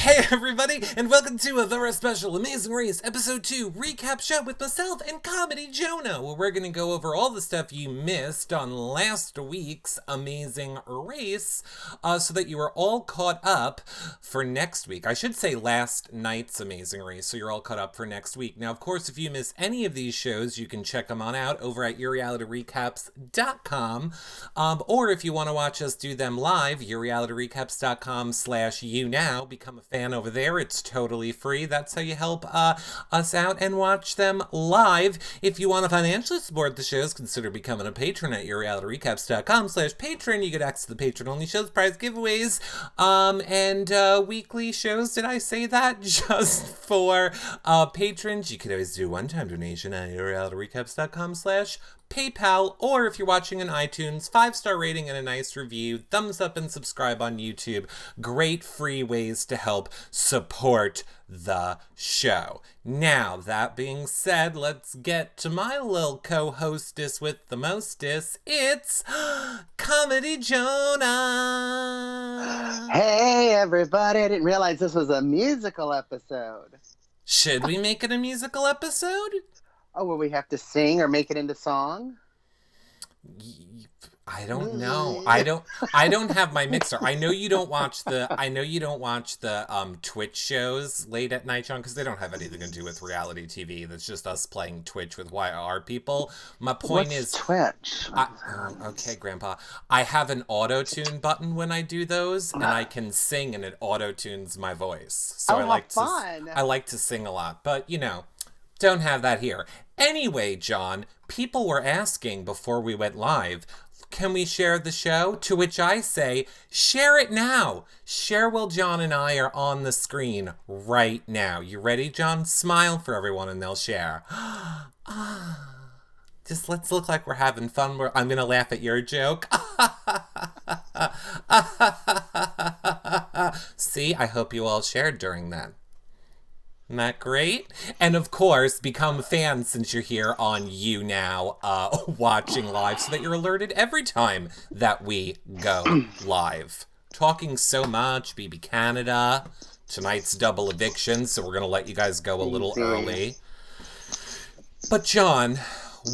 Hey everybody, and welcome to a very special Amazing Race Episode 2 recap show with myself and Comedy Jonah, where we're going to go over all the stuff you missed on last week's Amazing Race, so that you are all caught up for next week. I should say last night's Amazing Race, so you're all caught up for next week. Now, of course, if you miss any of these shows, you can check them on out over at yourrealityrecaps.com, or if you want to watch us do them live, yourrealityrecaps.com/younow. Become a fan over there. It's totally free. That's how you help us out and watch them live. If you want to financially support the shows, consider becoming a patron at yourrealityrecaps.com/patron. You get access to the patron-only shows, prize giveaways, and weekly shows. Did I say that? Just for patrons. You could always do one-time donation at yourrealityrecaps.com/PayPal, or if you're watching on iTunes, 5-star rating and a nice review, thumbs up and subscribe on YouTube. Great free ways to help support the show. Now, that being said, let's get to my little co-hostess with the mostest. It's Comedy Jonah. Hey everybody, I didn't realize this was a musical episode. Should we make it a musical episode? Oh, will we have to sing or make it into song? I don't know. I don't have my mixer. I know you don't watch the Twitch shows late at night, John, because they don't have anything to do with reality TV. That's just us playing Twitch with YR people. My point is Twitch. Okay, Grandpa. I have an auto-tune button when I do those, and I can sing, and it auto-tunes my voice. So I like to sing a lot, but don't have that here. Anyway, John, people were asking before we went live, can we share the show? To which I say, share it now. Share while John and I are on the screen right now. You ready, John? Smile for everyone and they'll share. Just let's look like we're having fun. I'm going to laugh at your joke. See, I hope you all shared during that. Isn't that great? And of course, become fans since you're here on YouNow watching live so that you're alerted every time that we go live. Talking so much, BB Canada. Tonight's double eviction, so we're going to let you guys go a little early. But John,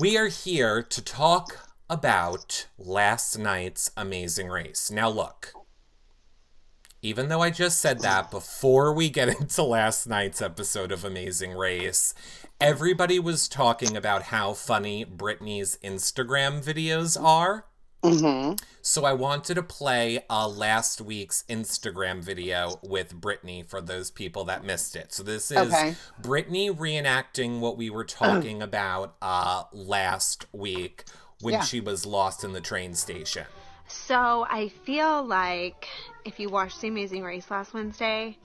we are here to talk about last night's Amazing Race. Now look. Even though I just said that before we get into last night's episode of Amazing Race, everybody was talking about how funny Brittany's Instagram videos are. Mm-hmm. So I wanted to play last week's Instagram video with Brittany for those people that missed it. So this is Brittany reenacting what we were talking about last week when she was lost in the train station. So I feel like if you watched The Amazing Race last Wednesday,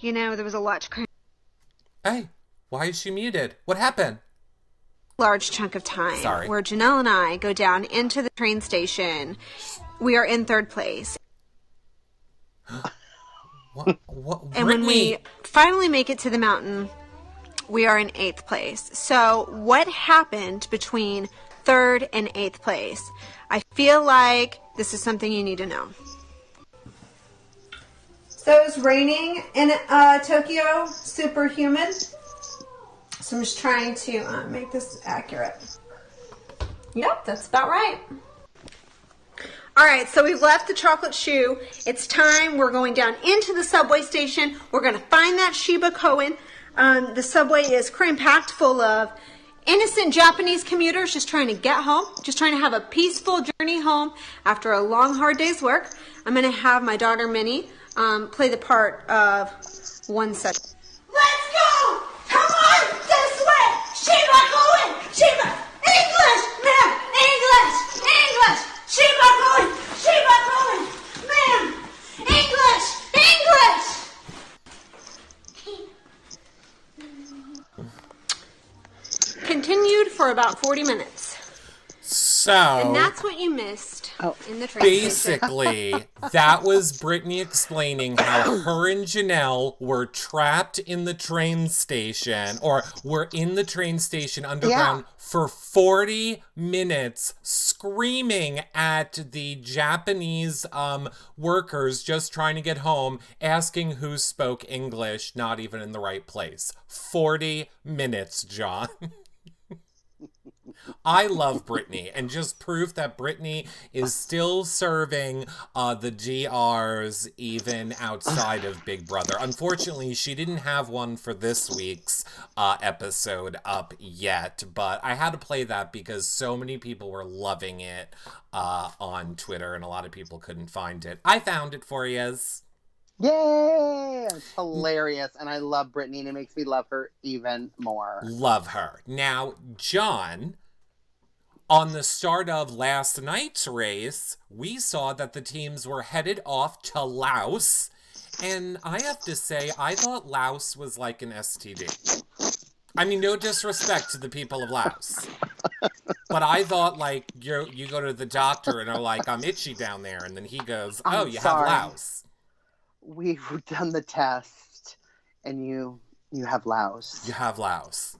there was a lot to Hey, why is she muted? What happened? Large chunk of time where Janelle and I go down into the train station. We are in third place. What, and when we finally make it to the mountain, we are in 8th place. So what happened between 3rd and 8th place? I feel like this is something you need to know. So it was raining in Tokyo, super humid. So I'm just trying to make this accurate. Yep, that's about right. All right, so we've left the chocolate shoe. It's time. We're going down into the subway station. We're going to find that Shiba Koen. The subway is cram-packed full of innocent Japanese commuters just trying to get home, just trying to have a peaceful journey home after a long, hard day's work. I'm going to have my daughter, Minnie, play the part of one such. Let's go! Come on! This way! Shiba Koen! Shiba! English! Man! English! English! Shiba Koen! Shiba Koen! Man! English! English! Continued for about 40 minutes. So... And that's what you missed Oh, in the train station. Basically, that was Brittany explaining how her and Janelle were trapped in the train station, or were in the train station underground for 40 minutes, screaming at the Japanese workers just trying to get home, asking who spoke English, not even in the right place. 40 minutes, John. I love Brittany, and just proof that Brittany is still serving the GRs even outside of Big Brother. Unfortunately, she didn't have one for this week's episode up yet, but I had to play that because so many people were loving it on Twitter, and a lot of people couldn't find it. I found it for yous. yay! It's hilarious, and I love Brittany, and it makes me love her even more. Love her. Now, John, on the start of last night's race, we saw that the teams were headed off to Laos. And I have to say, I thought Laos was like an STD. I mean, no disrespect to the people of Laos. But I thought, like, you go to the doctor and are like, I'm itchy down there. And then he goes, oh, you have Laos. We've done the test, and you have Laos. You have Laos.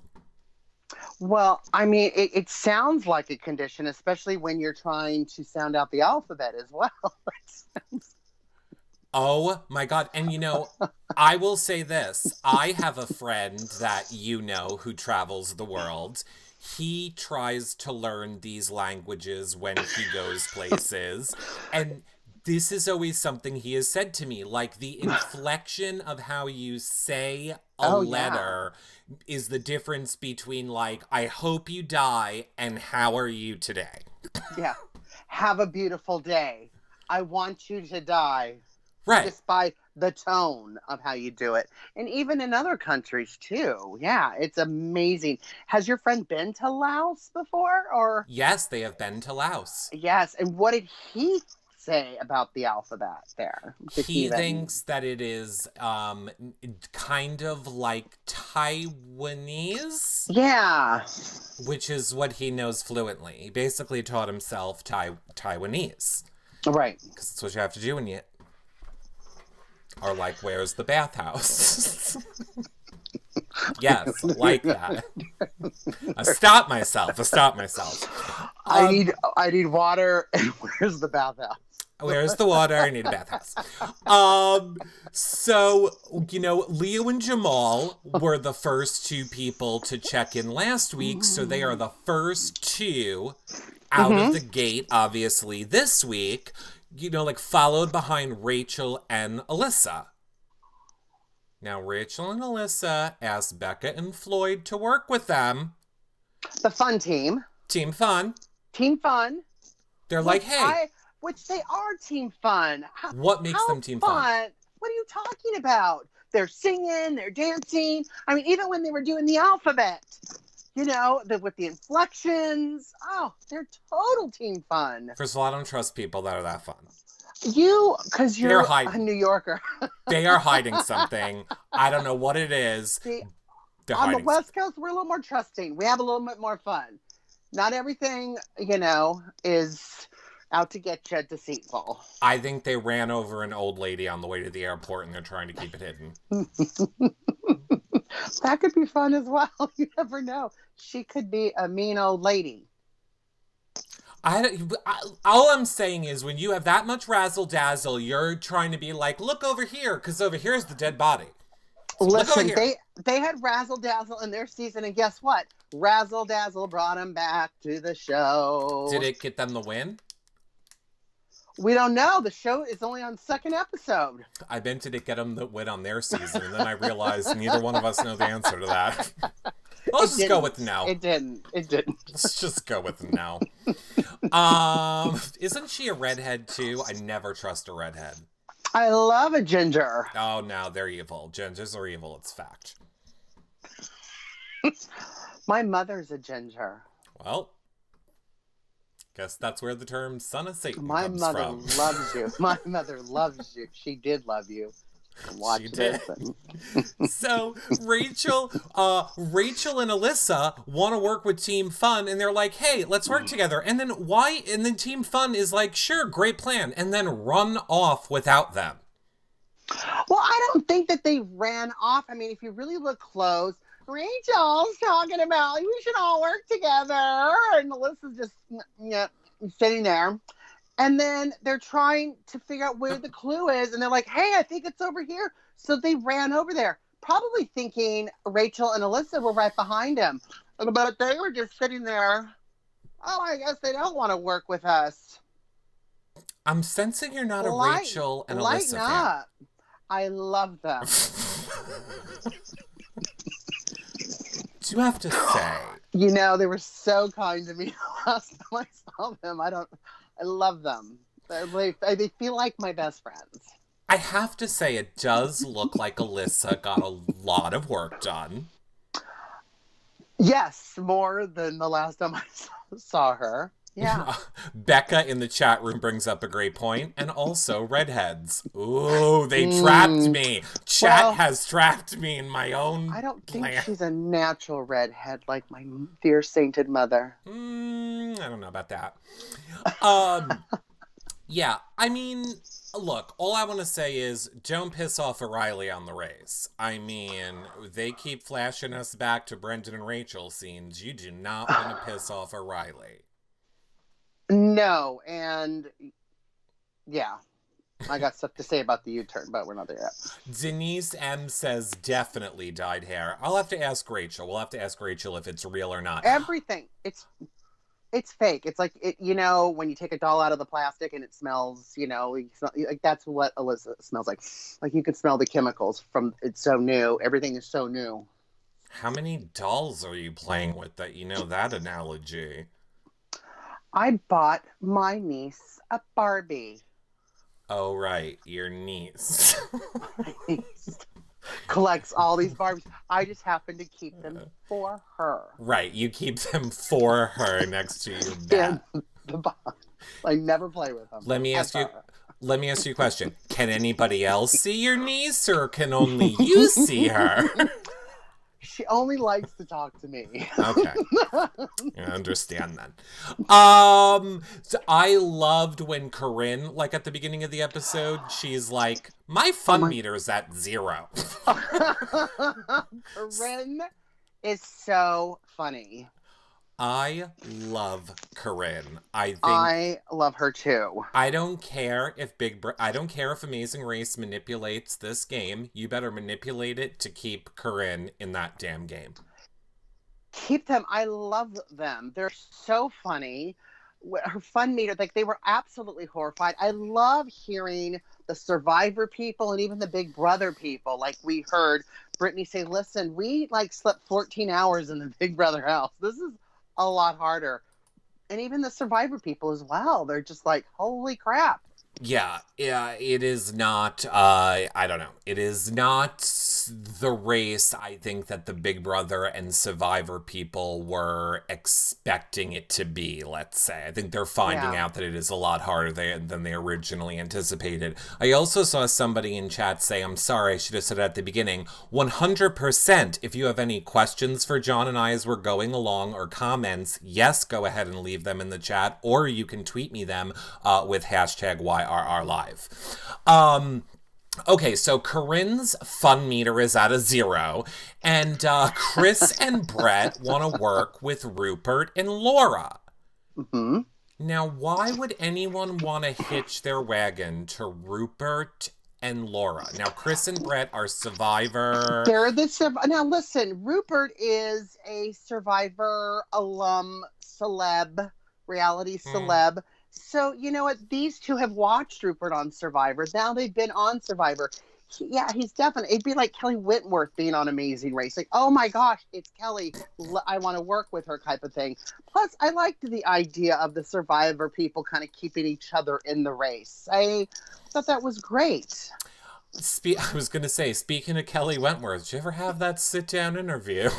Well, I mean, it sounds like a condition, especially when you're trying to sound out the alphabet as well. Oh my God. And you know, I will say this. I have a friend that you know who travels the world. He tries to learn these languages when he goes places. And this is always something he has said to me. Like, the inflection of how you say a letter is the difference between, like, I hope you die and how are you today? Yeah. Have a beautiful day. I want you to die. Right. Just by the tone of how you do it. And even in other countries, too. Yeah, it's amazing. Has your friend been to Laos before? Or yes, they have been to Laos. Yes. And what did he say about the alphabet there? He thinks that it is kind of like Taiwanese. Yeah. Which is what he knows fluently. He basically taught himself Taiwanese. Right. Because that's what you have to do when you are like, where's the bathhouse? Yes, like that. I stopped myself. I need water, and where's the bathhouse? Where's the water? I need a bathhouse. So, you know, Leo and Jamal were the first two people to check in last week, so they are the first two out of the gate, obviously, this week, you know, like, followed behind Rachel and Alyssa. Now, Rachel and Alyssa asked Becca and Floyd to work with them. The fun team. Team Fun. Team Fun. They're like, hey. Which they are Team Fun. What makes them Team Fun? What are you talking about? They're singing, they're dancing. I mean, even when they were doing the alphabet, you know, with the inflections. Oh, they're total Team Fun. First of all, I don't trust people that are that fun. Because you're a New Yorker. They are hiding something. I don't know what it is. See, on the West Coast, we're a little more trusting. We have a little bit more fun. Not everything, you know, is out to get you deceitful. I think they ran over an old lady on the way to the airport and they're trying to keep it hidden. That could be fun as well. You never know. She could be a mean old lady. All I'm saying is when you have that much razzle-dazzle, you're trying to be like, look over here, because over here's the dead body. So listen, they had razzle-dazzle in their season, and guess what? Razzle-dazzle brought them back to the show. Did it get them the win? We don't know. The show is only on second episode. I meant did it get them the win on their season, and then I realized neither one of us know the answer to that. Let's just go with no. It didn't. Let's just go with no. Isn't she a redhead too? I never trust a redhead. I love a ginger. Oh no, they're evil. Gingers are evil. It's fact. My mother's a ginger. Well, guess that's where the term "son of Satan" My comes mother from. loves you. My mother loves you. She did love you. Watch She this. did. So Rachel and Alyssa want to work with Team Fun, and they're like, "Hey, let's work together." And then why? And then Team Fun is like, "Sure, great plan," and then run off without them. Well, I don't think that they ran off. I mean, if you really look close, Rachel's talking about we should all work together, and Melissa's just sitting there. And then they're trying to figure out where the clue is, and they're like, "Hey, I think it's over here." So they ran over there, probably thinking Rachel and Alyssa were right behind him. But they were just sitting there. Oh, I guess they don't want to work with us. I'm sensing you're not a Rachel and Alyssa lighten fan. up. I love them. Do you have to say? You know, they were so kind to me last time I saw them. I love them. They feel like my best friends. I have to say, it does look like Alyssa got a lot of work done. Yes, more than the last time I saw her. Yeah. Becca in the chat room brings up a great point, and also redheads. Ooh, they trapped me. Chat has trapped me in my own I don't think plan. she's a natural redhead like my dear sainted mother. I don't know about that. Yeah, I mean, look, all I want to say is don't piss off O'Reilly on the race. I mean, they keep flashing us back to Brendan and Rachel scenes. You do not want to piss off O'Reilly. No, and yeah, I got stuff to say about the U-turn, but we're not there yet. Denise M says definitely dyed hair. I'll have to ask Rachel. We'll have to ask Rachel if it's real or not. Everything. It's fake. It's like, when you take a doll out of the plastic and it smells, like that's what Alyssa smells like. Like you could smell the chemicals from, it's so new. Everything is so new. How many dolls are you playing with that you know that analogy? I bought my niece a Barbie. Oh, right. Your niece. My niece collects all these Barbies. I just happen to keep them for her. Right. You keep them for her next to your bed. I never play with them. Let me ask you a question. Can anybody else see your niece, or can only you see her? She only likes to talk to me. Okay. I understand then. So I loved when Corinne, like at the beginning of the episode, she's like, my fun meter is at 0. Corinne is so funny. I love Corinne. I love her too. I don't care if Amazing Race manipulates this game. You better manipulate it to keep Corinne in that damn game. Keep them. I love them. They're so funny. Her fun meter, like they were absolutely horrified. I love hearing the Survivor people and even the Big Brother people. Like we heard Brittany say, "Listen, we slept 14 hours in the Big Brother house. This is a lot harder." And even the Survivor people as well. They're just like, holy crap. Yeah, it is not, I don't know. It is not the race I think that the Big Brother and Survivor people were expecting it to be, let's say. I think they're finding out that it is a lot harder than they originally anticipated. I also saw somebody in chat say, I'm sorry, I should have said it at the beginning, 100%, if you have any questions for John and I as we're going along or comments, yes, go ahead and leave them in the chat, or you can tweet me them with hashtag YRRLive. Okay, so Corinne's fun meter is at a 0, and Chris and Brett want to work with Rupert and Laura. Mm-hmm. Now, why would anyone want to hitch their wagon to Rupert and Laura? Now, Chris and Brett are Survivor. They're the Now, listen, Rupert is a Survivor alum, reality celeb. So, you know what? These two have watched Rupert on Survivor. Now they've been on Survivor. He's definitely, it'd be like Kelly Whitworth being on Amazing Race. Like, oh my gosh, it's Kelly. I want to work with her type of thing. Plus, I liked the idea of the Survivor people kind of keeping each other in the race. I thought that was great. I was going to say, speaking of Kelly Wentworth, did you ever have that sit-down interview?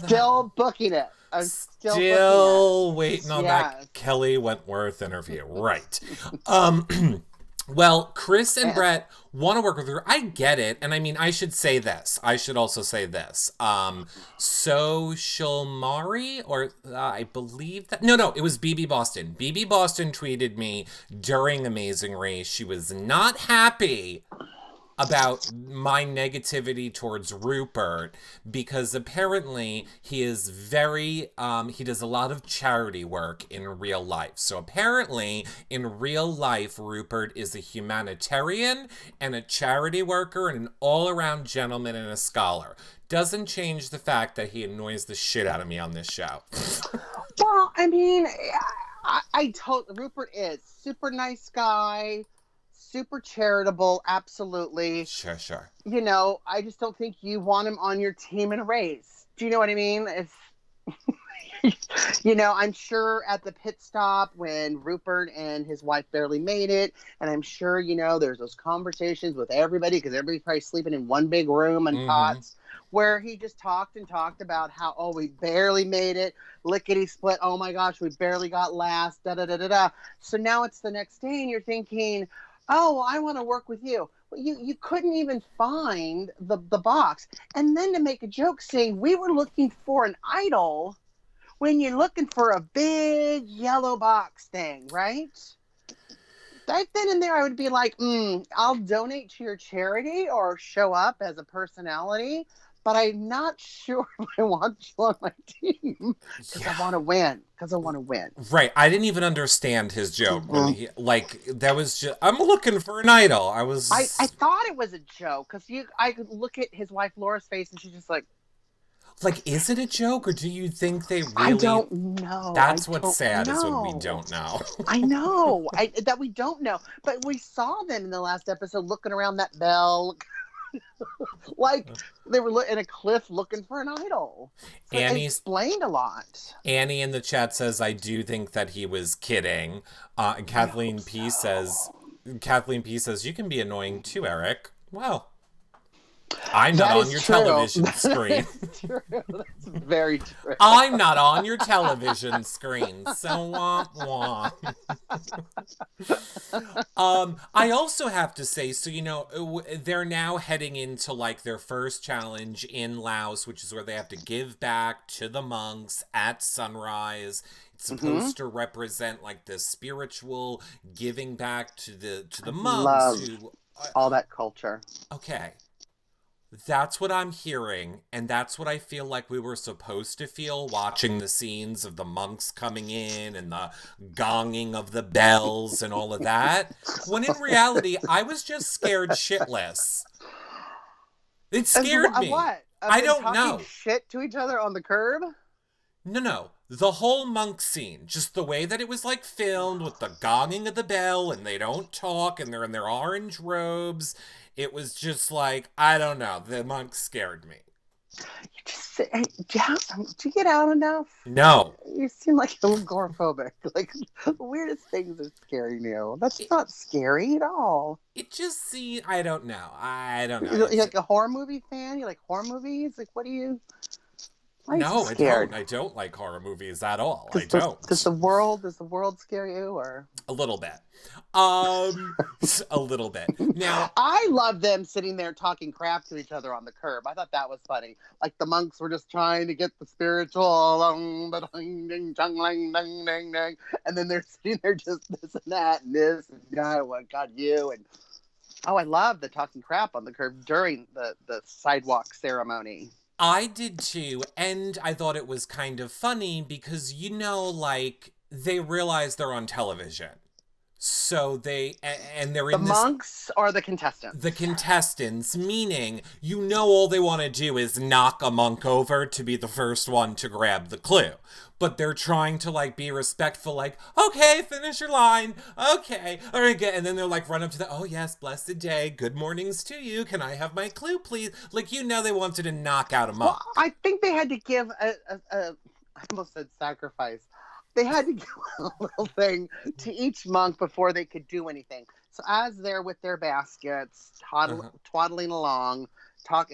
Still booking it. I'm still waiting on that Kelly Wentworth interview. Right. Well, Chris and And Brett want to work with her. I get it. And I mean, I should say this. I should also say this. Social Mari, or I believe that. No, it was BB Boston. BB Boston tweeted me during Amazing Race. She was not happy about my negativity towards Rupert because apparently he is very he does a lot of charity work in real life. So apparently in real life Rupert is a humanitarian and a charity worker and an all-around gentleman and a scholar. Doesn't change the fact that he annoys the shit out of me on this show. well, I mean, I told Rupert is super nice guy, super charitable, absolutely. Sure. You know, I just don't think you want him on your team in a race. Do you know what I mean? If you know, I'm sure at the pit stop when Rupert and his wife barely made it, and I'm sure, you know, there's those conversations with everybody because everybody's probably sleeping in one big room and cots, where he just talked about how, oh, we barely made it, lickety split, oh my gosh, we barely got last, da da da da da. So now it's the next day, and you're thinking, oh, well, I want to work with you. Well, you couldn't even find the box. And then to make a joke saying we were looking for an idol when you're looking for a big yellow box thing, right? Right then and there, I would be like, I'll donate to your charity or show up as a personality, but I'm not sure if I want you on my team because I want to win. Right. I didn't even understand his joke when he, like, that was just, I'm looking for an idol. I thought it was a joke because I could look at his wife Laura's face and she's just like, is it a joke or do you think they really? I don't know. That's what's sad is when we don't know. I know that we don't know, but we saw them in the last episode looking around that bell. Like they were in a cliff looking for an idol. So it explained a lot. Annie in the chat says, I do think that he was kidding. And Kathleen P says, you can be annoying too, Eric. Well, I'm not on your television screen. That's true. That's very true. I'm not on your television screen, so wah wah. I also have to say, so you know, they're now heading into like their first challenge in Laos, which is where they have to give back to the monks at sunrise. It's supposed to represent like the spiritual giving back to the monks. All that culture. Okay. That's what I'm hearing, and that's what I feel like we were supposed to feel watching the scenes of the monks coming in and the gonging of the bells and all of that. When in reality, I was just scared shitless. It scared me. What? I don't know. Shit to each other on the curb? No. The whole monk scene, just the way that it was like filmed with the gonging of the bell and they don't talk and they're in their orange robes. It was just like, I don't know. The monks scared me. Did you get out enough? No. You seem like a little agoraphobic. Like, the weirdest things are scaring you. That's not scary at all. It just seemed, I don't know. You're like a horror movie fan? You like horror movies? Like, what do you... No, I don't. I don't like horror movies at all. I don't. Does the world scare you, or a little bit? A little bit. Now, I love them sitting there talking crap to each other on the curb. I thought that was funny. Like the monks were just trying to get the spiritual, and then they're sitting there just this and that and this and God, what got you and I love the talking crap on the curb during the sidewalk ceremony. I did too, and I thought it was kind of funny because, you know, like, they realize they're on television. So and they're in the monks or the contestants? The contestants, meaning, you know, all they want to do is knock a monk over to be the first one to grab the clue. But they're trying to, like, be respectful, like, okay, finish your line, okay, all right, and then they're like, run up to the, oh yes, blessed day, good mornings to you, can I have my clue, please? Like, you know, they wanted to knock out a monk. Well, I think they had to give I almost said sacrifice. They had to give a little thing to each monk before they could do anything. So as they're with their baskets, twaddling along,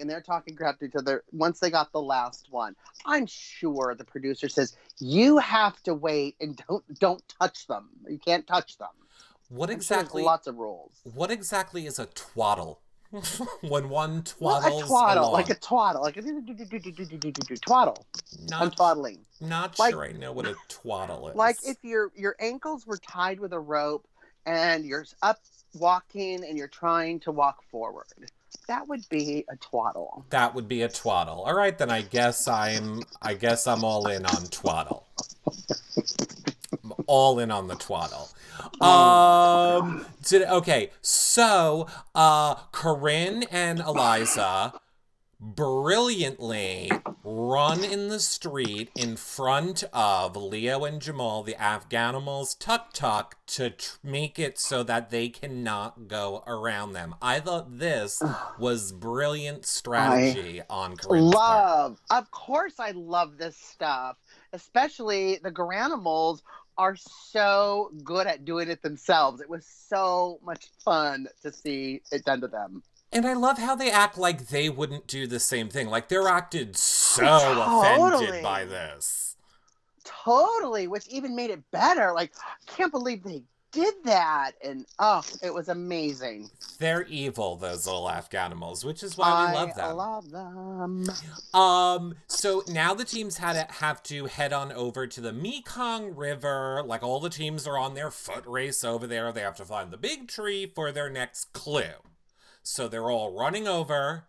they're talking crap to each other. Once they got the last one, I'm sure the producer says, you have to wait and don't touch them. You can't touch them. What I'm sure there's exactly? lots of rules. What exactly is a twaddle? When one Well, a twaddles twaddle, along. like a twaddle, like a twaddle. I'm twaddling. Not Like, sure I know what a twaddle is. like if your ankles were tied with a rope and you're up walking and you're trying to walk forward, that would be a twaddle. That would be a twaddle. All right, then I guess I'm all in on twaddle. I'm all in on the twaddle. Okay, so Corinne and Eliza brilliantly run in the street in front of Leo and Jamal, the Afghanimals, tuk-tuk, to make it so that they cannot go around them. I thought this was brilliant strategy on Corinne's part. Of course, I love this stuff, especially the Garanimals are so good at doing it themselves. It was so much fun to see it done to them. And I love how they act like they wouldn't do the same thing. Like, they're acted so Totally. offended by this. Totally, which even made it better. Like, I can't believe they did that. And, it was amazing. They're evil, those little Afghanimals, which is why we love them. I love them. So now the teams have to head on over to the Mekong River. Like, all the teams are on their foot race over there. They have to find the big tree for their next clue. So they're all running over.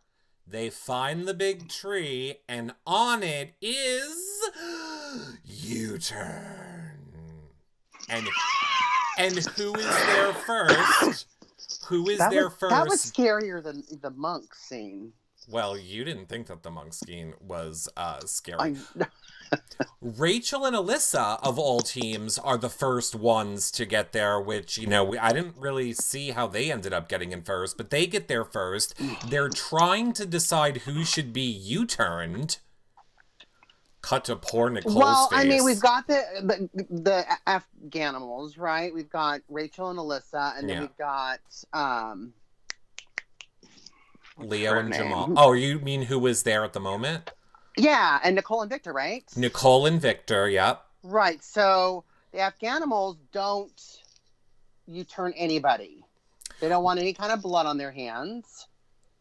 They find the big tree, and on it is U-turn. And who is there first? Who is there first? That was scarier than the monk scene. Well, you didn't think that the monk scene was scary. Rachel and Alyssa, of all teams, are the first ones to get there, which, I didn't really see how they ended up getting in first, but they get there first. They're trying to decide who should be U-turned. Cut to poor Nicole's face. I mean, we've got the Afghanimals, right? We've got Rachel and Alyssa, and then we've got Leo and Jamal. Oh, you mean who was there at the moment? Yeah, and Nicole and Victor, right? Nicole and Victor, yep. Right, so the Afghanimals don't U-turn anybody. They don't want any kind of blood on their hands.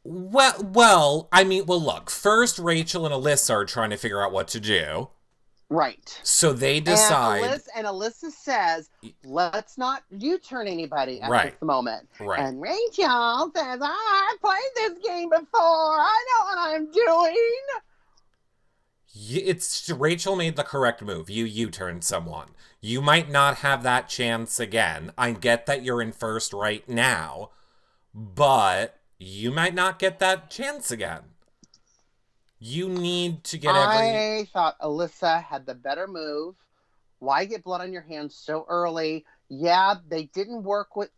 Well, look, first Rachel and Alyssa are trying to figure out what to do. Right. So they decide. And Alyssa says, let's not U-turn anybody at this moment. Right. And Rachel says, I've played this game before. I know what I'm doing. Rachel made the correct move. You U-turn someone. You might not have that chance again. I get that you're in first right now, but you might not get that chance again. You need to get I thought Alyssa had the better move. Why get blood on your hands so early? Yeah, they didn't work with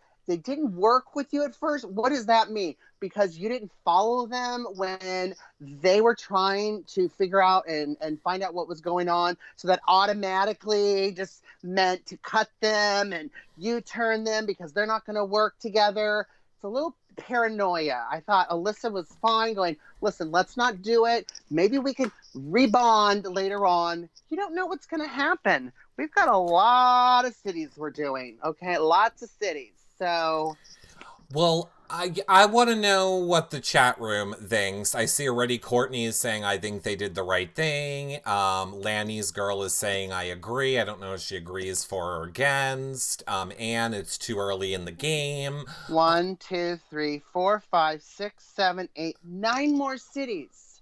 you at first. What does that mean? Because you didn't follow them when they were trying to figure out and find out what was going on. So that automatically just meant to cut them and U-turn them because they're not going to work together. It's a little paranoia. I thought Alyssa was fine going, listen, let's not do it. Maybe we can rebond later on. You don't know what's going to happen. We've got a lot of cities we're doing. Okay, lots of cities. So, well, I want to know what the chat room thinks. I see already Courtney is saying, I think they did the right thing. Lanny's girl is saying, I agree. I don't know if she agrees for or against. Anne, it's too early in the game. 1, 2, 3, 4, 5, 6, 7, 8, 9 more cities.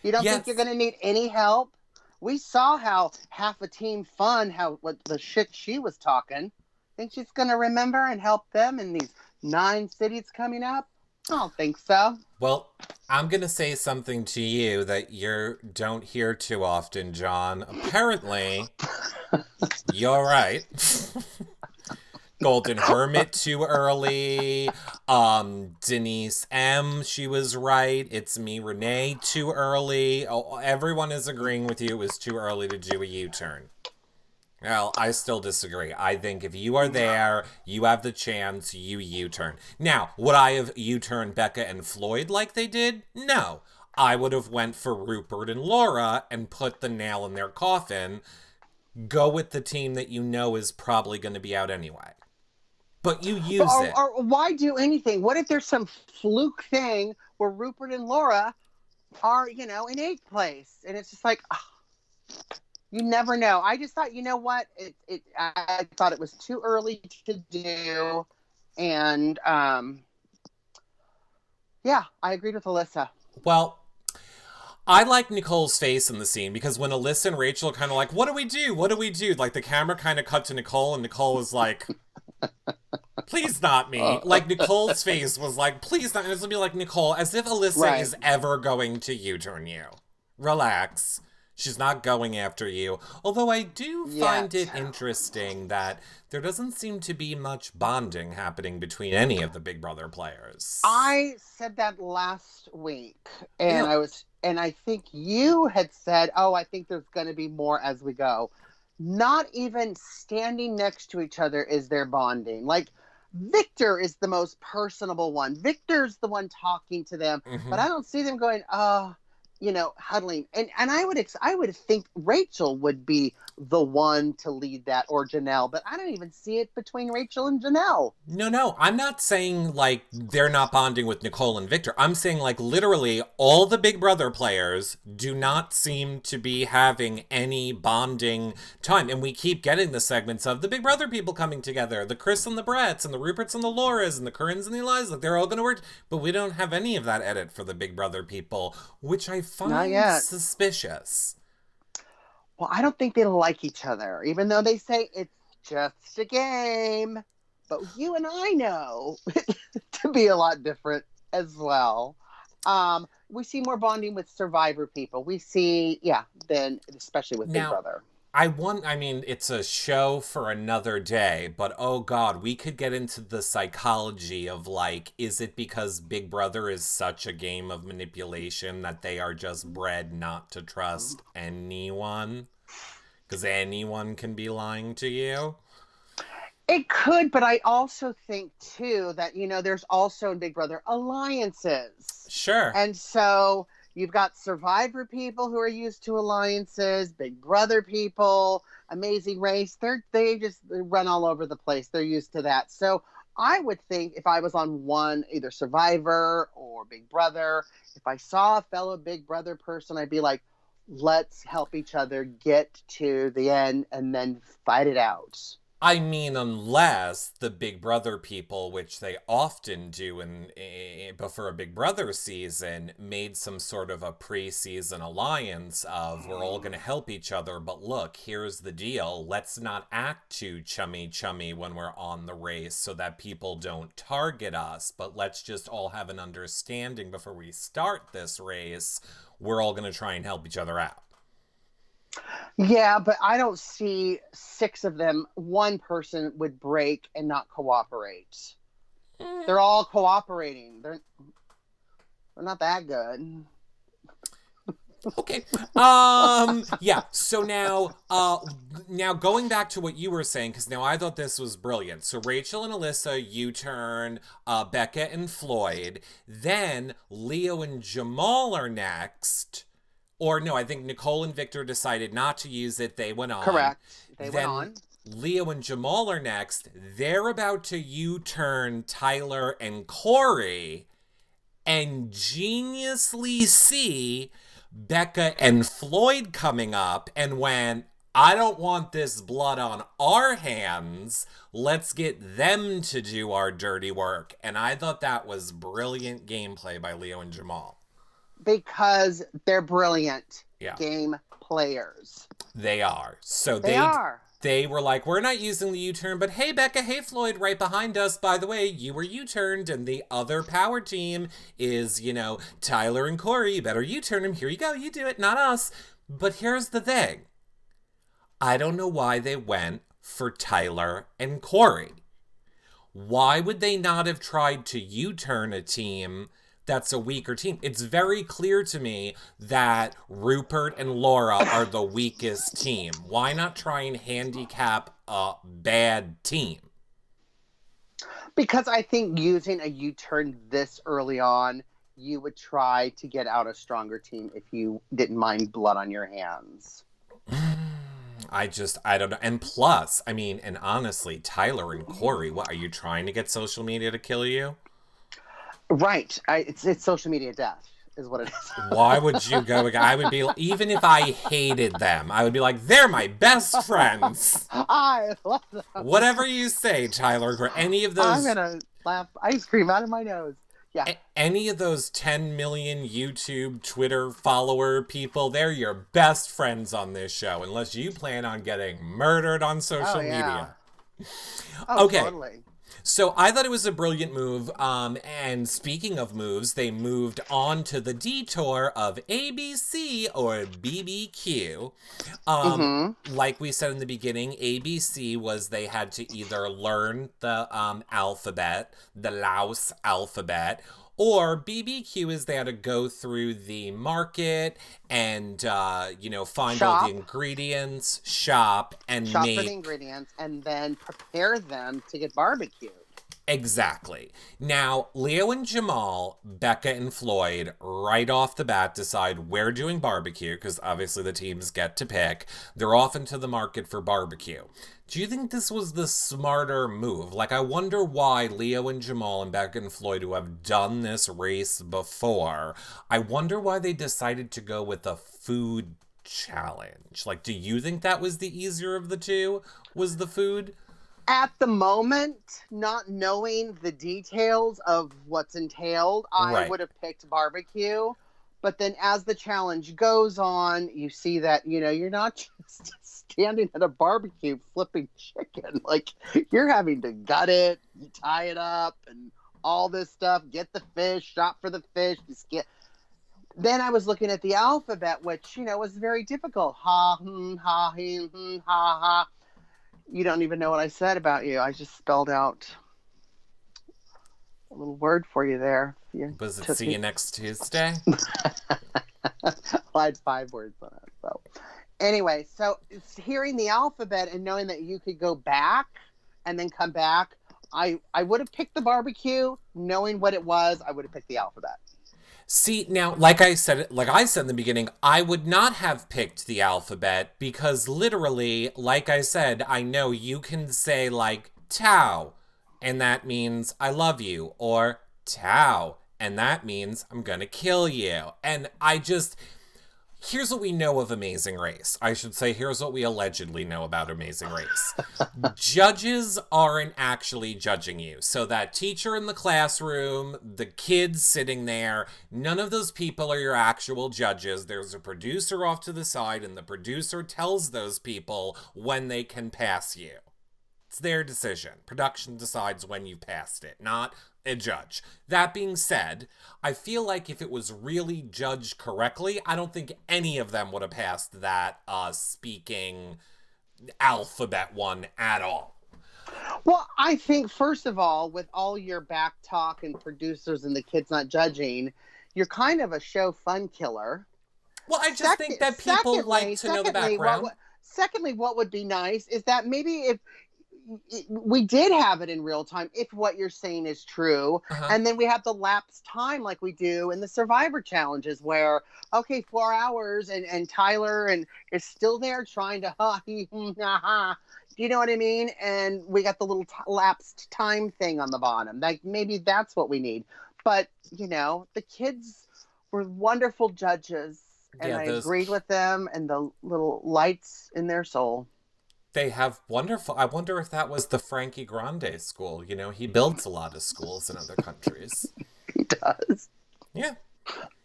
You don't think you're going to need any help? We saw how half a team fun, what the shit she was talking. Think she's going to remember and help them in these 9 cities coming up? I don't think so. Well, I'm going to say something to you that you don't hear too often, John. Apparently, you're right. Golden Hermit too early. Denise M, she was right. It's Me, Renee, too early. Oh, everyone is agreeing with you. It was too early to do a U-turn. Well, I still disagree. I think if you are there, you have the chance, you U-turn. Now, would I have U-turned Becca and Floyd like they did? No. I would have went for Rupert and Laura and put the nail in their coffin. Go with the team that you know is probably going to be out anyway. But you use it. Or why do anything? What if there's some fluke thing where Rupert and Laura are, in 8th place? And it's just like, you never know. I just thought, you know what? I thought it was too early to do. And, yeah, I agreed with Alyssa. Well, I like Nicole's face in the scene because when Alyssa and Rachel are kind of like, what do we do? What do we do? Like, the camera kind of cut to Nicole, and Nicole was like, please not me. Like, Nicole's face was like, please not. And it's going to be like, Nicole, as if Alyssa is ever going to U-turn you. Relax. She's not going after you. Although I do find it interesting that there doesn't seem to be much bonding happening between any of the Big Brother players. I said that last week, and I think you had said, I think there's going to be more as we go. Not even standing next to each other is their bonding. Like, Victor is the most personable one. Victor's the one talking to them, but I don't see them going, huddling. And I would think Rachel would be the one to lead that, or Janelle, but I don't even see it between Rachel and Janelle. No, I'm not saying like they're not bonding with Nicole and Victor. I'm saying like literally all the Big Brother players do not seem to be having any bonding time. And we keep getting the segments of the Big Brother people coming together, the Chris and the Bretts and the Ruperts and the Lauras and the Corinnes and the Eliza. Like, they're all going to work, but we don't have any of that edit for the Big Brother people, which I find suspicious. Well, I don't think they like each other, even though they say it's just a game. But you and I know to be a lot different as well. We see more bonding with Survivor people. We see, then especially with Big Brother. I mean, it's a show for another day, but oh God, we could get into the psychology of like, is it because Big Brother is such a game of manipulation that they are just bred not to trust anyone? Because anyone can be lying to you? It could, but I also think too that, there's also in Big Brother alliances. Sure. And so you've got Survivor people who are used to alliances, Big Brother people, Amazing Race. They just run all over the place. They're used to that. So I would think if I was on one, either Survivor or Big Brother, if I saw a fellow Big Brother person, I'd be like, let's help each other get to the end and then fight it out. I mean, unless the Big Brother people, which they often do before a Big Brother season, made some sort of a pre-season alliance of we're all going to help each other, but look, here's the deal. Let's not act too chummy when we're on the race so that people don't target us, but let's just all have an understanding before we start this race. We're all going to try and help each other out. Yeah, but I don't see 6 of them. One person would break and not cooperate. They're all cooperating. They're not that good. Okay. Yeah. So now going back to what you were saying, because now I thought this was brilliant. So Rachel and Alyssa U-turn, Becca and Floyd. Then Leo and Jamal are next. Or no, I think Nicole and Victor decided not to use it. They went on. Correct. They went on. Leo and Jamal are next. They're about to U-turn Tyler and Corey and geniusly see Becca and Floyd coming up and went, I don't want this blood on our hands. Let's get them to do our dirty work. And I thought that was brilliant gameplay by Leo and Jamal. Because they're brilliant game players. They are. So they were like, we're not using the U-turn, but hey, Becca, hey, Floyd, right behind us. By the way, you were U-turned, and the other power team is, Tyler and Corey. You better U-turn him. Here you go. You do it, not us. But here's the thing. I don't know why they went for Tyler and Corey. Why would they not have tried to U-turn a team that's a weaker team? It's very clear to me that Rupert and Laura are the weakest team. Why not try and handicap a bad team? Because I think using a U-turn this early on, you would try to get out a stronger team if you didn't mind blood on your hands. I don't know. And plus, I mean, and honestly, Tyler and Corey, what, are you trying to get social media to kill you? Right. It's social media death is what it is. Why would you go? I would be, even if I hated them, I would be like, they're my best friends. I love them. Whatever you say, Tyler, or any of those. I'm going to laugh ice cream out of my nose. Yeah. Any of those 10 million YouTube, Twitter follower people, they're your best friends on this show, unless you plan on getting murdered on social media. Oh, okay. Totally. So I thought it was a brilliant move. And speaking of moves, they moved on to the Detour of ABC or BBQ. Like we said in the beginning, ABC was they had to either learn the alphabet, the Laos alphabet, or BBQ is they had to go through the market and, find all the ingredients, shop for the ingredients, and then prepare them to get barbecued. Exactly. Now, Leo and Jamal, Becca and Floyd, right off the bat decide we're doing barbecue, because obviously the teams get to pick. They're off into the market for barbecue. Do you think this was the smarter move? Like, I wonder why Leo and Jamal and Becca and Floyd, who have done this race before, I wonder why they decided to go with a food challenge. Like, do you think that was the easier of the two, was the food? At the moment, not knowing the details of what's entailed, I would have picked barbecue. But then as the challenge goes on, you see that, you're not just standing at a barbecue flipping chicken. Like, you're having to gut it, you tie it up, and all this stuff. Get the fish, shop for the fish. Then I was looking at the alphabet, which, was very difficult. Ha, ha, ha, ha. You don't even know what I said about you. I just spelled out a little word for you there. Was it see you next Tuesday? I had 5 words on it. So anyway, so hearing the alphabet and knowing that you could go back and then come back, I would have picked the barbecue. Knowing what it was, I would have picked the alphabet. See, now, like I said in the beginning, I would not have picked the alphabet because literally, like I said, I know you can say like Tao, and that means I love you, or Tao, and that means I'm gonna kill you. And here's what we know of Amazing Race. I should say, here's what we allegedly know about Amazing Race. Judges aren't actually judging you. So that teacher in the classroom, the kids sitting there, none of those people are your actual judges. There's a producer off to the side, and the producer tells those people when they can pass you. It's their decision. Production decides when you've passed it, not a judge. That being said, I feel like if it was really judged correctly, I don't think any of them would have passed that speaking alphabet one at all. Well, I think, first of all, with all your back talk and producers and the kids not judging, you're kind of a show fun killer. Well, I just think that people like to know the background. Secondly, what would be nice is that maybe if we did have it in real time, if what you're saying is true, and then we have the lapsed time like we do in the Survivor challenges where, 4 hours and Tyler is still there trying to do you know what I mean? And we got the little lapsed time thing on the bottom. Like, maybe that's what we need. But, the kids were wonderful judges, and I agreed with them and the little lights in their soul. They have wonderful... I wonder if that was the Frankie Grande school. He builds a lot of schools in other countries. He does. Yeah.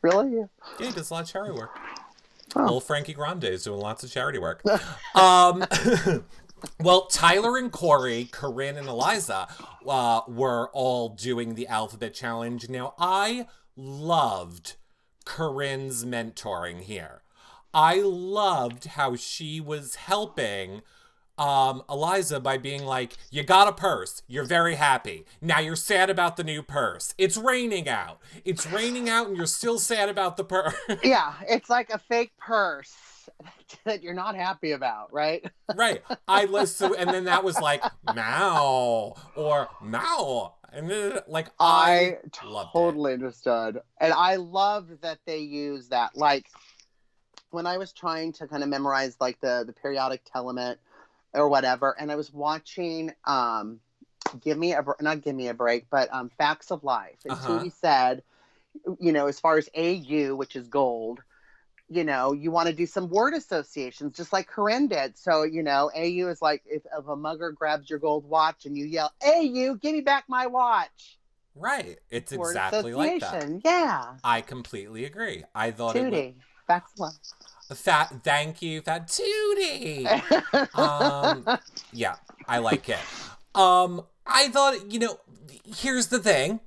Really? Yeah, he does a lot of charity work. Oh. Old Frankie Grande is doing lots of charity work. Well, Tyler and Corey, Corinne and Eliza were all doing the alphabet challenge. Now, I loved Corinne's mentoring here. I loved how she was helping Eliza by being like, you got a purse. You're very happy. Now you're sad about the new purse. It's raining out. It's raining out and you're still sad about the purse. Yeah, it's like a fake purse that you're not happy about, right? Right. I listened, and then that was like, meow, or meow. And then, like, I totally understood. And I love that they use that. Like, when I was trying to kind of memorize like the periodic element or whatever, and I was watching not Give Me a Break, but Facts of Life, and Tootie said, as far as AU, which is gold, you want to do some word associations, just like Corinne did. So, AU is like if a mugger grabs your gold watch and you yell, AU, give me back my watch. Right. It's Word exactly like that. Yeah. I completely agree. I thought Tootie. Facts of Life. Thank you, Fat Tootie. Yeah, I like it. I thought, here's the thing.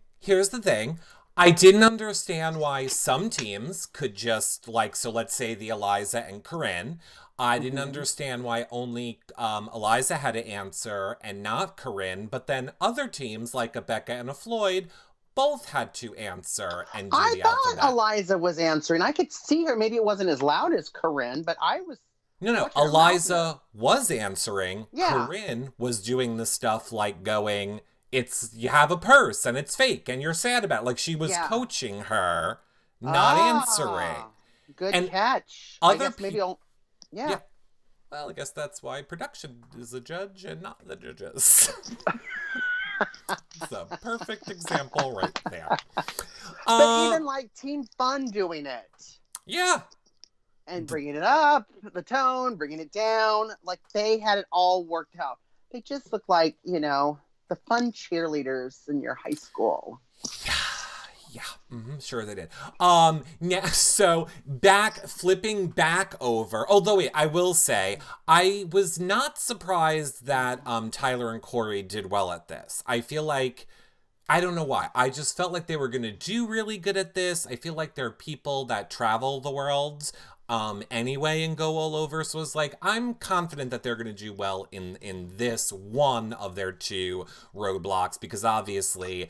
I didn't understand why some teams could just, so let's say the Eliza and Corinne. I didn't understand why only Eliza had to answer and not Corinne, but then other teams like a Becca and a Floyd both had to answer and do the alphabet. I thought Eliza was answering. I could see her. Maybe it wasn't as loud as Corinne, but I was... No, Eliza was answering. Yeah. Corinne was doing the stuff like going... you have a purse and it's fake and you're sad about it. Like she was coaching her, not answering. Good catch. Other people. Yeah. Well, I guess that's why production is a judge and not the judges. It's a perfect example right there. But even like Team Fun doing it. Yeah. And bringing it up, the tone, bringing it down. Like they had it all worked out. They just look like, the fun cheerleaders in your high school. Yeah, sure they did. So flipping back over. Although wait, I will say I was not surprised that Tyler and Corey did well at this. I feel like I don't know why. I just felt like they were gonna do really good at this. I feel like they're people that travel the world anyway and go all over. So it's like, I'm confident that they're going to do well in this one of their two roadblocks, because obviously,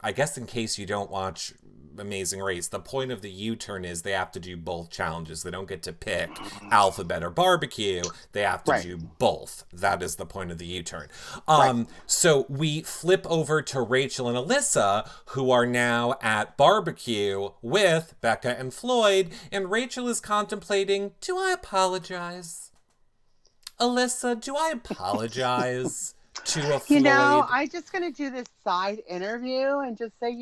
I guess in case you don't watch Amazing Race, the point of the U-turn is they have to do both challenges. They don't get to pick alphabet or barbecue. They have to do both. That is the point of the U-turn. So we flip over to Rachel and Alyssa, who are now at barbecue with Becca and Floyd, and Rachel is contemplating, do I apologize? Alyssa, do I apologize to a Floyd? I'm just going to do this side interview and just say,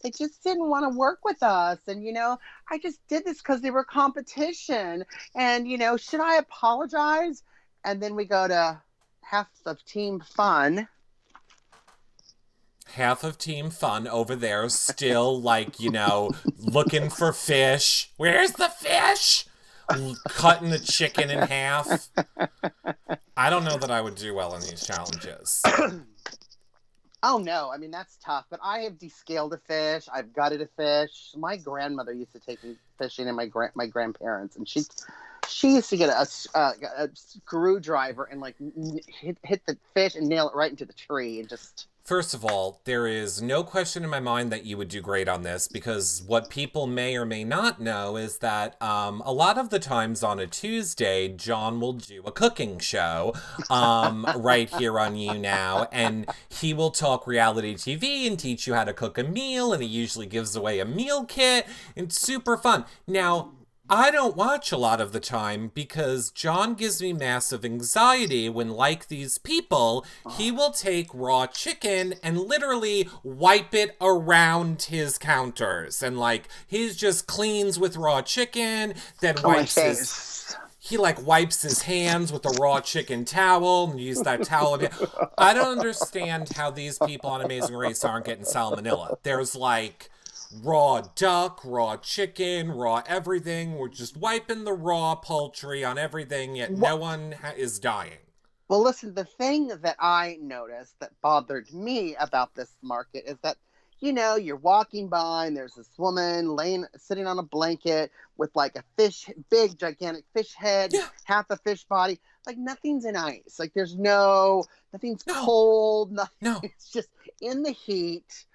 they just didn't want to work with us. And, I just did this because they were competition. And, should I apologize? And then we go to half of Team Fun. Half of Team Fun over there still looking for fish. Where's the fish? Cutting the chicken in half. I don't know that I would do well in these challenges. Oh, no. I mean, that's tough. But I have descaled a fish. I've gutted a fish. My grandmother used to take me fishing, and my grandparents. And she used to get a screwdriver and, hit the fish and nail it right into the tree and just... First of all, there is no question in my mind that you would do great on this, because what people may or may not know is that a lot of the times on a Tuesday, John will do a cooking show right here on You Now, and he will talk reality TV and teach you how to cook a meal, and he usually gives away a meal kit. It's super fun. Now, I don't watch a lot of the time because John gives me massive anxiety when, like these people, he will take raw chicken and literally wipe it around his counters. And, he just cleans with raw chicken, then wipes he wipes his hands with a raw chicken towel and use that towel. I don't understand how these people on Amazing Race aren't getting salmonella. There's raw duck, raw chicken, raw everything. We're just wiping the raw poultry on everything, yet no one is dying. Well, listen, the thing that I noticed that bothered me about this market is that, you're walking by and there's this woman sitting on a blanket with a big, gigantic fish head, half a fish body. Nothing's in ice. Nothing's cold. Nothing. It's just in the heat.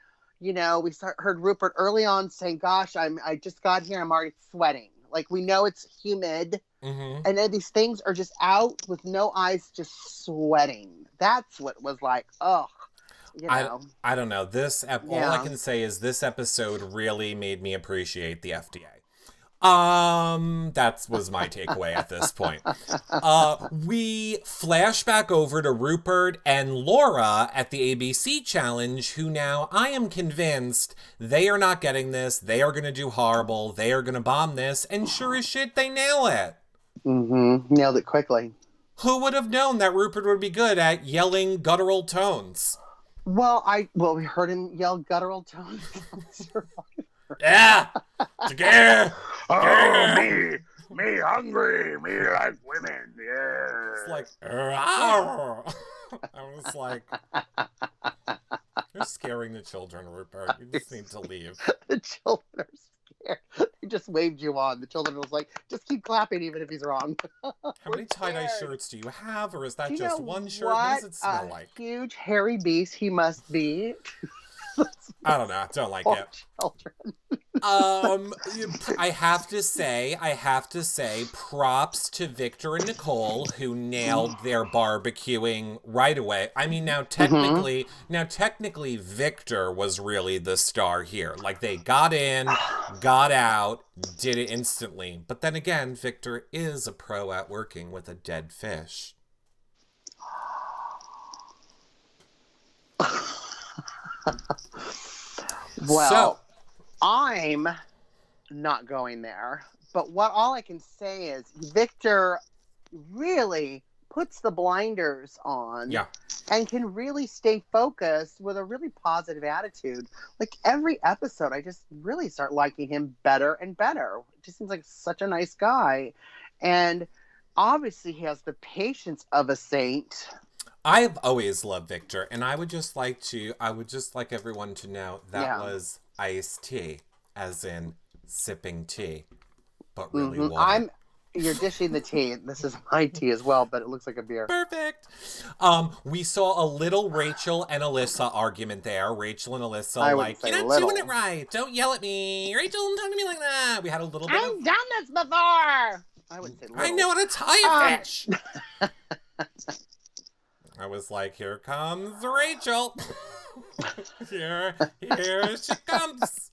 We heard Rupert early on saying, gosh, I just got here. I'm already sweating. We know it's humid. Mm-hmm. And then these things are just out with no ice, just sweating. That's what was ugh. I don't know. All I can say is this episode really made me appreciate the FDA. That was my takeaway at this point. We flash back over to Rupert and Laura at the ABC challenge, who now, I am convinced, they are not getting this. They are going to do horrible. They are going to bomb this. And sure as shit, they nail it. Mm-hmm. Nailed it quickly. Who would have known that Rupert would be good at yelling guttural tones? Well, we heard him yell guttural tones. Yeah! Together! Oh, me hungry, me like women, yeah. It's like, I was like, you're scaring the children, Rupert. You just need to leave. The children are scared. They just waved you on. The children was like, just keep clapping even if he's wrong. How many tie-dye shirts do you have, or is that Do you just know one shirt? What does it smell like? Huge hairy beast he must be. I don't know. I don't like Poor it. children. I have to say, props to Victor and Nicole, who nailed their barbecuing right away. I mean, now technically, Victor was really the star here. Like, they got in, got out, did it instantly. But then again, Victor is a pro at working with a dead fish. Well, So, I'm not going there. But all I can say is Victor really puts the blinders on yeah. and can really stay focused with a really positive attitude. Like every episode, I just really start liking him better and better. It just seems like such a nice guy. And obviously he has the patience of a saint. I've always loved Victor, and I would just like everyone to know that was iced tea, as in sipping tea, but really water. You're dishing the tea. This is my tea as well, but it looks like a beer. Perfect. We saw a little Rachel and Alyssa argument there. Rachel and Alyssa like, you're not doing it right. Don't yell at me. Rachel, don't talk to me like that. We had a little bit I've done this before. I wouldn't say little. I know how to tie a fish. I was like, here comes Rachel. Here she comes.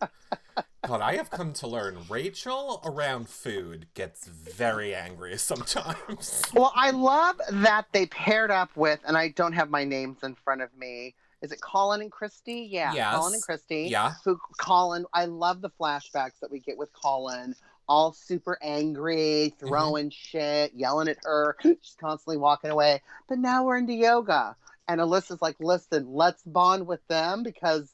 God, I have come to learn Rachel around food gets very angry sometimes. Well, I love that they paired up with, and I don't have my names in front of me. Is it Colin and Christy? Yeah, yes. Colin and Christy. Yeah. Colin, I love the flashbacks that we get with Colin. All super angry, throwing shit, yelling at her. She's constantly walking away. But now we're into yoga. And Alyssa's like, listen, let's bond with them because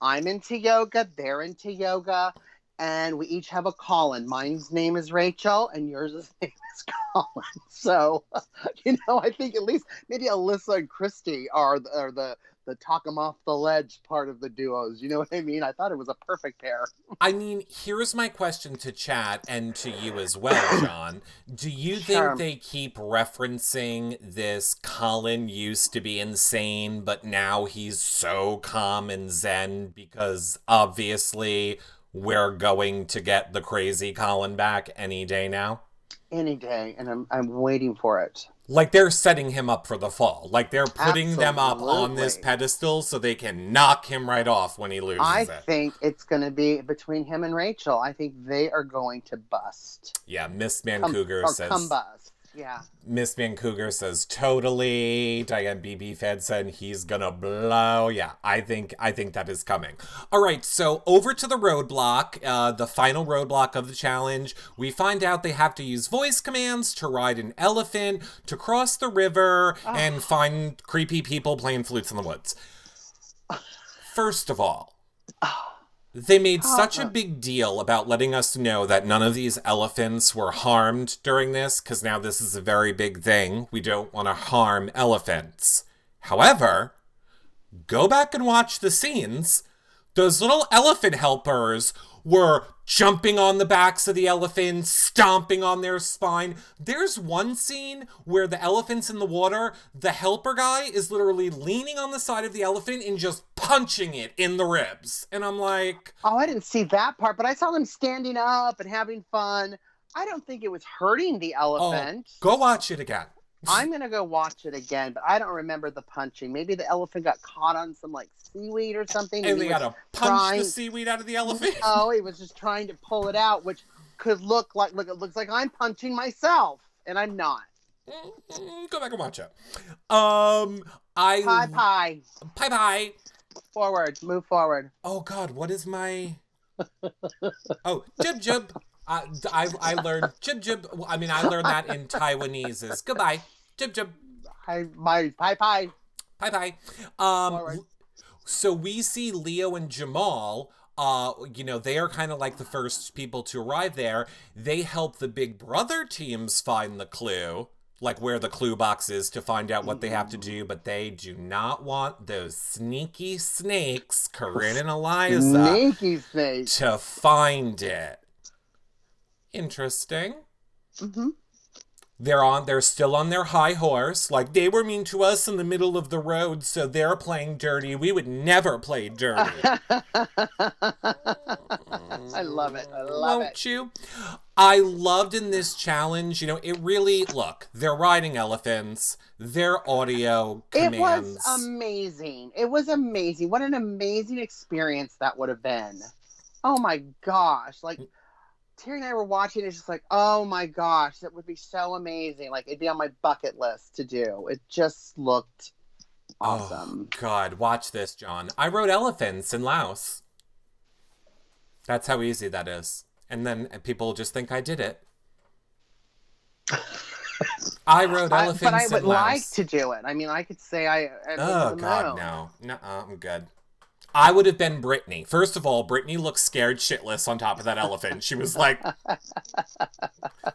I'm into yoga, they're into yoga, and we each have a Colin. Mine's name is Rachel, and yours' name is Colin. So, I think at least maybe Alyssa and Christy are the talk them off the ledge part of the duos. You know what I mean? I thought it was a perfect pair. I mean, here's my question to chat and to you as well, John. Do you think they keep referencing this Colin used to be insane, but now he's so calm and zen because obviously we're going to get the crazy Colin back any day now? Any day, and I'm waiting for it. Like they're setting him up for the fall. Like they're putting them up on this pedestal so they can knock him right off when he loses I think it's going to be between him and Rachel. I think they are going to bust. Yeah, Miss Vancouver says... come bust. Yeah. Miss Vancouver says totally. Diane BB Fed said he's gonna blow. Yeah, I think that is coming. All right, so over to the roadblock, the final roadblock of the challenge. We find out they have to use voice commands to ride an elephant, to cross the river, and find creepy people playing flutes in the woods. First of all, they made such a big deal about letting us know that none of these elephants were harmed during this, because now this is a very big thing. We don't want to harm elephants. However, go back and watch the scenes. Those little elephant helpers were jumping on the backs of the elephants, stomping on their spine. There's one scene where the elephant's in the water. The helper guy is literally leaning on the side of the elephant and just punching it in the ribs. And I'm like... Oh, I didn't see that part, but I saw them standing up and having fun. I don't think it was hurting the elephant. Oh, go watch it again. I'm going to go watch it again, but I don't remember the punching. Maybe the elephant got caught on some, seaweed or something. And they got to punch the seaweed out of the elephant? Oh, he was just trying to pull it out, which could look like, it looks like I'm punching myself, and I'm not. Go back and watch it. Pie. Pie. Forward. Move forward. Oh, God, what is my... Oh, jib jib. I learned jib jib. I mean, I learned that in Taiwanese is goodbye. Jib jib. Pie. Pie. Forward. So we see Leo and Jamal, they are kind of like the first people to arrive there. They help the Big Brother teams find the clue, like where the clue box is to find out what they have to do, but they do not want those sneaky snakes, Corinne and Eliza, to find it. Interesting. Mm-hmm. They're still on their high horse. Like, they were mean to us in the middle of the road, so they're playing dirty. We would never play dirty. I love it. Won't you? I loved in this challenge, it really, look, they're riding elephants, their audio commands. It was amazing. What an amazing experience that would have been. Oh my gosh. Like, Terry and I were watching, it's just like, oh my gosh, that would be so amazing. Like, it'd be on my bucket list to do. It just looked awesome. Oh, God, watch this, John. I rode elephants in Laos. That's how easy that is. And then people just think I did it. I rode elephants in Laos. But I would like to do it. I mean, I could say oh, God, no. Nuh-uh, I'm good. I would have been Brittany. First of all, Brittany looked scared shitless on top of that elephant. She was like,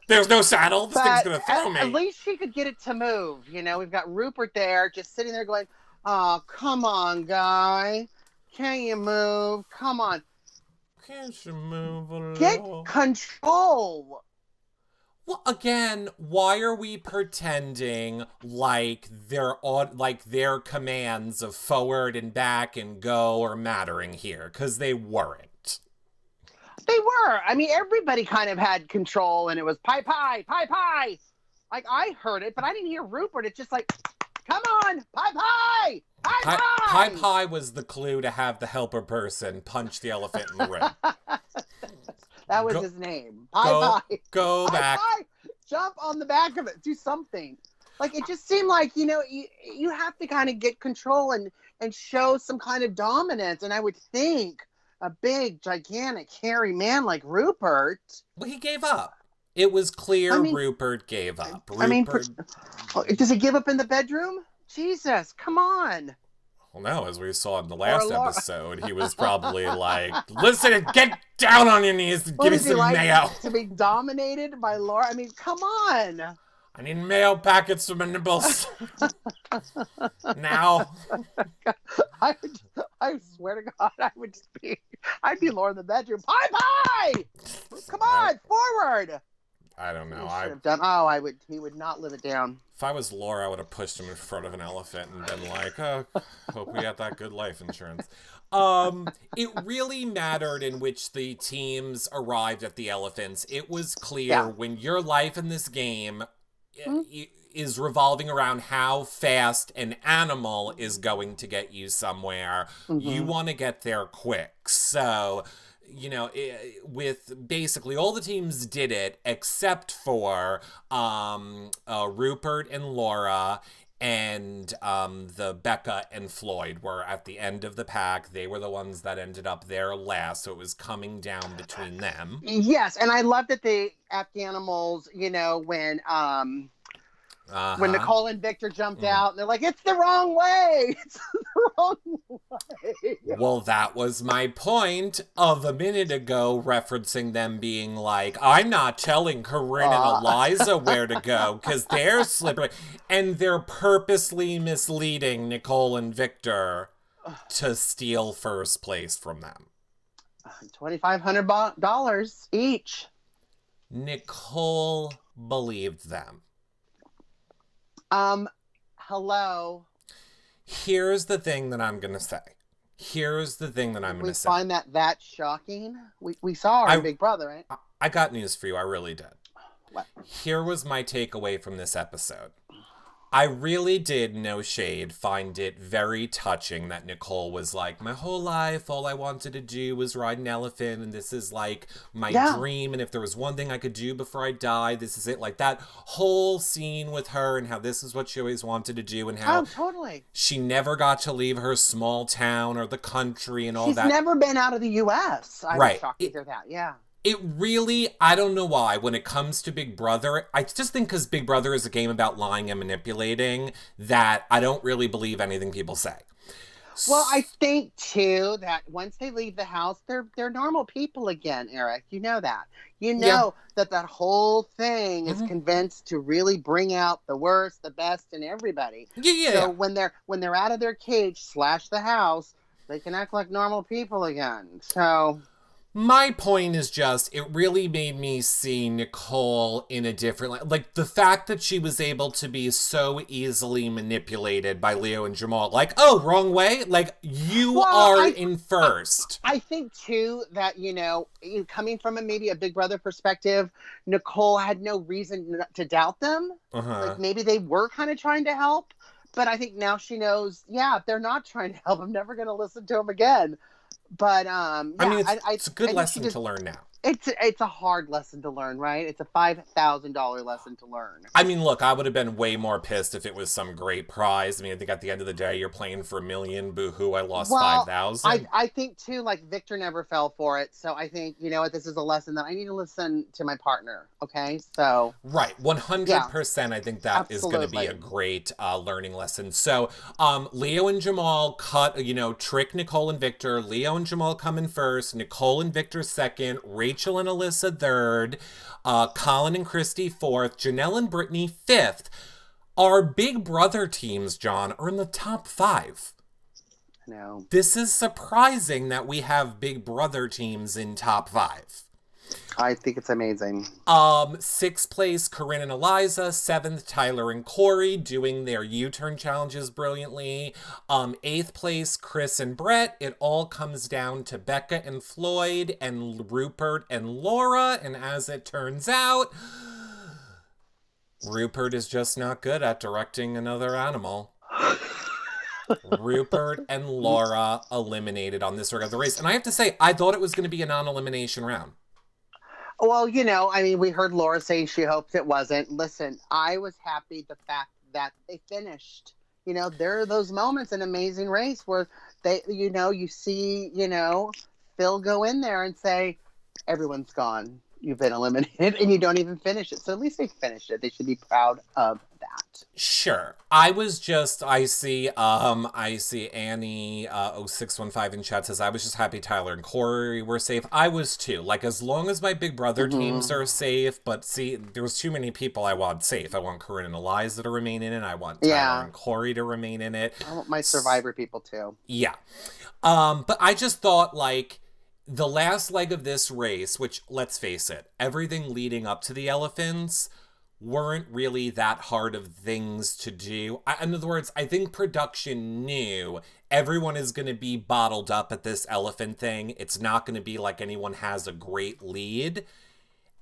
there's no saddle. This thing's going to throw me. At least she could get it to move. We've got Rupert there just sitting there going, oh, come on, guy. Can you move? Come on. Can't you move a little? Get control. Well, again, why are we pretending like their commands of forward and back and go are mattering here? Because they weren't. They were. I mean, everybody kind of had control, and it was pie, pie, pie, pie. Like, I heard it, but I didn't hear Rupert. It's just like, come on, pie, pie, pie, pie. Pie, pie was the clue to have the helper person punch the elephant in the rib. That was his name. Pie. Go back. Pie. Jump on the back of it. Do something. Like, it just seemed like, you have to kind of get control and show some kind of dominance. And I would think a big, gigantic, hairy man like Rupert. Well, he gave up. It was clear Rupert gave up. Does he give up in the bedroom? Jesus, come on. Well, no, as we saw in the last episode, he was probably like, listen, get down on your knees and give me some mayo. To be dominated by Laura? I mean, come on. I need mayo packets for my nipples. Now. I swear to God, I'd be Laura in the bedroom. Pie! Come on, forward. I don't know. He would not live it down. If I was Laura, I would have pushed him in front of an elephant and been like, oh, hope we got that good life insurance. It really mattered in which the teams arrived at the elephants. It was clear when your life in this game is revolving around how fast an animal is going to get you somewhere, you want to get there quick. So... with basically all the teams did it except for Rupert and Laura and the Becca and Floyd were at the end of the pack. They were the ones that ended up there last, so it was coming down between them. Yes, and I love that the Afghanimals, when Nicole and Victor jumped out, and they're like, it's the wrong way! It's the wrong way! Well, that was my point of a minute ago, referencing them being like, I'm not telling Corinne and Eliza where to go, because they're slippery. And they're purposely misleading Nicole and Victor to steal first place from them. $2,500 each. Nicole believed them. Hello. Here's the thing that I'm going to say. We find that shocking? We saw our Big Brother, right? I got news for you. I really did. What? Here was my takeaway from this episode. I really did, no shade, find it very touching that Nicole was like, my whole life, all I wanted to do was ride an elephant, and this is like my dream, and if there was one thing I could do before I die, this is it. Like that whole scene with her and how this is what she always wanted to do, and how totally. She never got to leave her small town or the country and all that. She's never been out of the U.S. I was shocked to hear that, yeah. It really, I don't know why, when it comes to Big Brother, I just think because Big Brother is a game about lying and manipulating, that I don't really believe anything people say. Well, I think, too, that once they leave the house, they're normal people again, Eric. You know that. You know that whole thing is convinced to really bring out the worst, the best in everybody. Yeah. So when they're out of their cage / the house, they can act like normal people again. So... My point is just, it really made me see Nicole in a different light. Like, the fact that she was able to be so easily manipulated by Leo and Jamal. Like, oh, wrong way? Like, you are in first. I think, too, that, coming from maybe a Big Brother perspective, Nicole had no reason to doubt them. Like, maybe they were kind of trying to help. But I think now she knows, if they're not trying to help, I'm never going to listen to them again. But I mean, it's a good lesson to learn now. It's a hard lesson to learn, right? It's a $5,000 lesson to learn. I mean, look, I would have been way more pissed if it was some great prize. I mean, I think at the end of the day, you're playing for $1 million. Boo-hoo, I lost 5,000. I think, too, like, Victor never fell for it. So I think, you know what, this is a lesson that I need to listen to my partner, okay? So... Right, 100%. I think that is going to be a great learning lesson. So Leo and Jamal trick Nicole and Victor. Leo and Jamal come in first. Nicole and Victor second. Rachel and Alyssa third, Colin and Christy fourth, Janelle and Brittany fifth. Our Big Brother teams, John, are in the top 5. No. This is surprising that we have Big Brother teams in top 5. I think it's amazing. 6th place, Corinne and Eliza. 7th, Tyler and Corey doing their U-turn challenges brilliantly. 8th place, Chris and Brett. It all comes down to Becca and Floyd and Rupert and Laura. And as it turns out, Rupert is just not good at directing another animal. Rupert and Laura eliminated on this regular race. And I have to say, I thought it was going to be a non-elimination round. Well, we heard Laura saying she hopes it wasn't. Listen, I was happy the fact that they finished. There are those moments in Amazing Race where they, you see, Phil go in there and say, everyone's gone. You've been eliminated, and you don't even finish it. So at least they finished it. They should be proud of that. Sure. I see Annie 0615 in chat says, I was just happy Tyler and Corey were safe. I was too. Like, as long as my Big Brother teams are safe, but see, there was too many people I want safe. I want Corinne and Eliza to remain in it. I want Tyler and Corey to remain in it. I want my Survivor people too. Yeah. But I just thought, like, the last leg of this race, which, let's face it, everything leading up to the elephants weren't really that hard of things to do. In other words, I think production knew everyone is going to be bottled up at this elephant thing. It's not going to be like anyone has a great lead.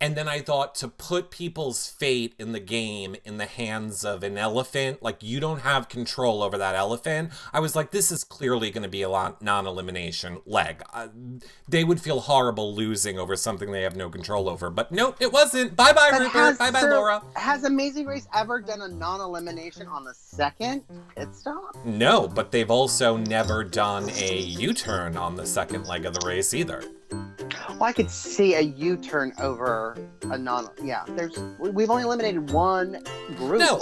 And then I thought, to put people's fate in the game in the hands of an elephant, like, you don't have control over that elephant. I was like, this is clearly going to be a non-elimination leg. They would feel horrible losing over something they have no control over. But nope, it wasn't. Bye-bye, Rupert. Bye-bye, Laura. Has Amazing Race ever done a non-elimination on the second pit stop? No, but they've also never done a U-turn on the second leg of the race either. Well, I could see a U-turn over a we've only eliminated one group. No,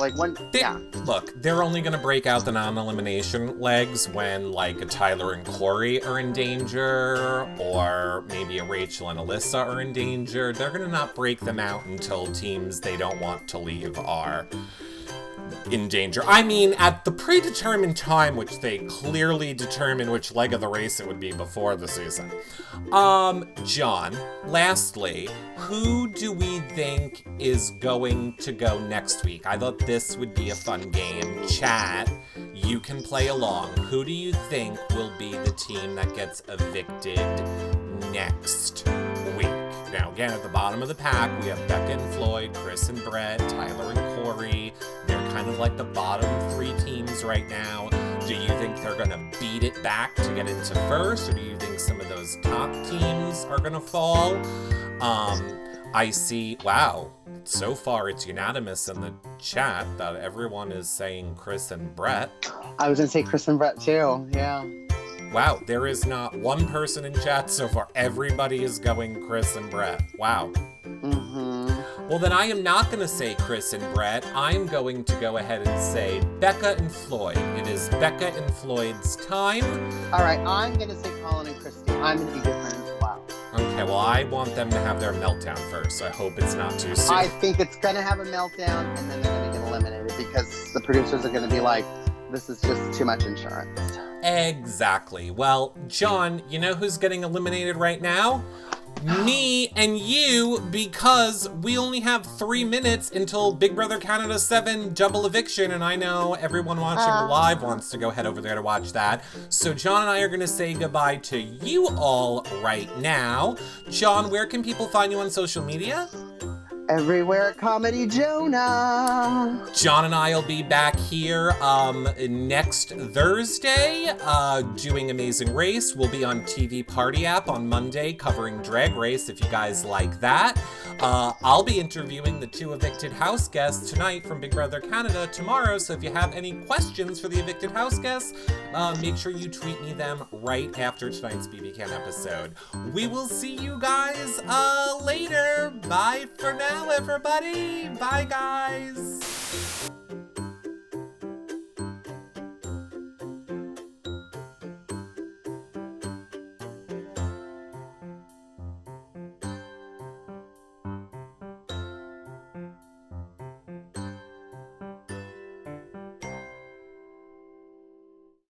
Look, they're only going to break out the non-elimination legs when, like, a Tyler and Corey are in danger, or maybe a Rachel and Alyssa are in danger. They're going to not break them out until teams they don't want to leave are in danger. I mean, at the predetermined time, which they clearly determined which leg of the race it would be before the season. John, lastly, who do we think is going to go next week? I thought this would be a fun game. Chat, you can play along. Who do you think will be the team that gets evicted next week? Now, again, at the bottom of the pack, we have Becca and Floyd, Chris and Brett, Tyler and Corey. They're kind of like the bottom 3 teams right now. Do you think they're going to beat it back to get into first, or do you think some of those top teams are going to fall? I see, wow, so far it's unanimous in the chat that everyone is saying Chris and Brett. I was going to say Chris and Brett too, yeah. Wow, there is not one person in chat so far. Everybody is going Chris and Brett. Wow. Well, then I am not going to say Chris and Brett. I'm going to go ahead and say Becca and Floyd. It is Becca and Floyd's time. All right, I'm going to say Colin and Christy. I'm going to be different as well. Okay, well, I want them to have their meltdown first, so I hope it's not too soon. I think it's going to have a meltdown, and then they're going to get eliminated because the producers are going to be like, this is just too much insurance. Exactly. Well, John, you know who's getting eliminated right now? Me and you, because we only have 3 minutes until Big Brother Canada 7 double eviction, and I know everyone watching live wants to go head over there to watch that. So John and I are going to say goodbye to you all right now. John, where can people find you on social media? Everywhere at Comedy Jonah. John and I will be back here next Thursday doing Amazing Race. We'll be on TV Party App on Monday covering Drag Race if you guys like that. I'll be interviewing the 2 evicted house guests tonight from Big Brother Canada tomorrow, so if you have any questions for the evicted house guests, make sure you tweet me them right after tonight's BB Can episode. We will see you guys later. Bye for now, everybody. Bye, guys.